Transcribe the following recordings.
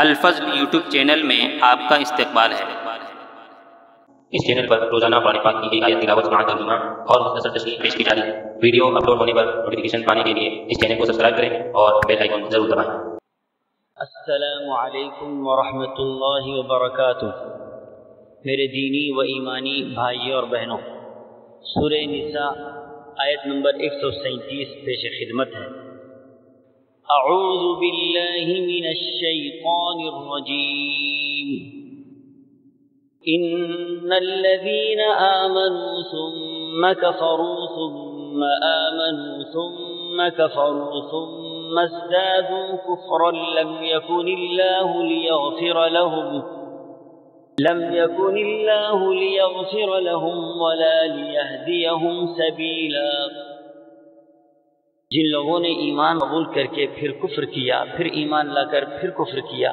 الفضل YouTube channel میں آپ کا استقبال ہے۔ اس چینل پر روزانہ قرآن پاک کی ایک آیت تلاوت، مع ترجمہ اور مختصر تشریح پیش کی جا رہی ہے۔ ویڈیو اپلوڈ ہونے پر نوٹیفیکیشن پانے کے لیے اس چینل کو سبسکرائب کریں اور بیل آئیکن ضرور دبائیں۔ السلام علیکم ورحمۃ اللہ وبرکاتہ۔ میرے دینی و ایمانی بھائیوں اور بہنوں، سورہ نساء آیت نمبر 137 پیش خدمت ہے۔ اعوذ باللہ من الشیطان الرجیم۔ ان الذین آمنوا ثم كفروا ثم آمنوا ثم كفروا ثم ازدادوا كفرا لم يكن الله ليغفر لهم ولا ليهديهم سبيلا۔ جن لوگوں نے ایمان قبول کر کے پھر کفر کیا، پھر ایمان لا کر پھر کفر کیا،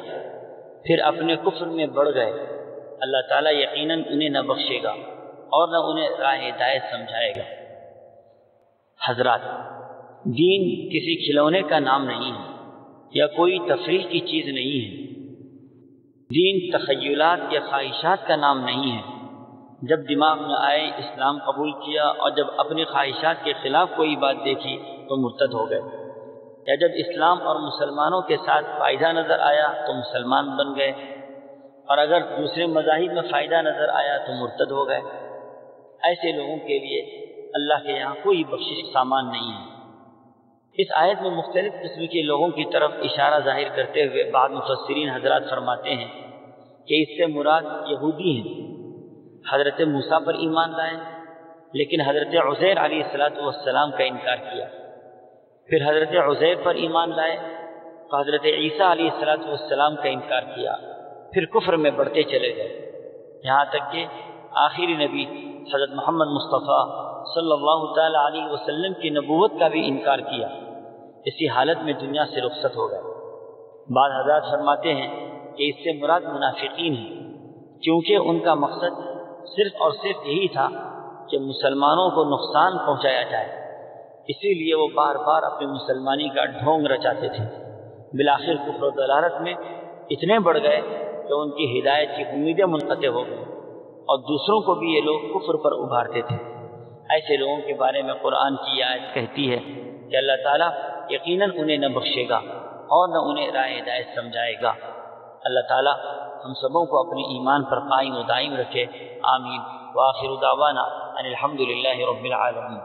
پھر اپنے کفر میں بڑھ گئے، اللہ تعالیٰ یقیناً انہیں نہ بخشے گا اور نہ انہیں راہ ہدایت سمجھائے گا۔ حضرات، دین کسی کھلونے کا نام نہیں ہے یا کوئی تفریح کی چیز نہیں ہے۔ دین تخیلات یا خواہشات کا نام نہیں ہے۔ جب دماغ میں آئے اسلام قبول کیا اور جب اپنی خواہشات کے خلاف کوئی بات دیکھی تو مرتد ہو گئے، یا جب اسلام اور مسلمانوں کے ساتھ فائدہ نظر آیا تو مسلمان بن گئے، اور اگر دوسرے مذاہب میں فائدہ نظر آیا تو مرتد ہو گئے۔ ایسے لوگوں کے لیے اللہ کے یہاں کوئی بخشش سامان نہیں ہے۔ اس آیت میں مختلف قسم کے لوگوں کی طرف اشارہ ظاہر کرتے ہوئے بعض مفسرین حضرات فرماتے ہیں کہ اس سے مراد یہودی ہیں، حضرت موسیٰ پر ایمان لائے لیکن حضرت عزیر علیہ السلام کا انکار کیا، پھر حضرت عزیر پر ایمان لائے تو حضرت عیسیٰ علیہ السلام کا انکار کیا، پھر کفر میں بڑھتے چلے گئے، یہاں تک کہ آخری نبی حضرت محمد مصطفیٰ صلی اللہ تعالی علیہ وسلم کی نبوت کا بھی انکار کیا۔ اسی حالت میں دنیا سے رخصت ہو گئے۔ بعض حضرات فرماتے ہیں کہ اس سے مراد منافقین ہیں، کیونکہ ان کا مقصد صرف اور صرف یہی تھا کہ مسلمانوں کو نقصان پہنچایا جائے، اسی لیے وہ بار بار اپنی مسلمانی کا ڈھونگ رچاتے تھے۔ بالآخر کفر و ضلالت میں اتنے بڑھ گئے کہ ان کی ہدایت کی امیدیں منقطع ہو گئیں، اور دوسروں کو بھی یہ لوگ کفر پر ابھارتے تھے۔ ایسے لوگوں کے بارے میں قرآن کی آیت کہتی ہے کہ اللہ تعالیٰ یقیناً انہیں نہ بخشے گا اور نہ انہیں راہ ہدایت سمجھائے گا۔ اللہ تعالیٰ ہم سبوں کو اپنے ایمان پر قائم و دائم رکھے، آمین۔ وآخر دعوانا ان الحمد للہ رب العالمین۔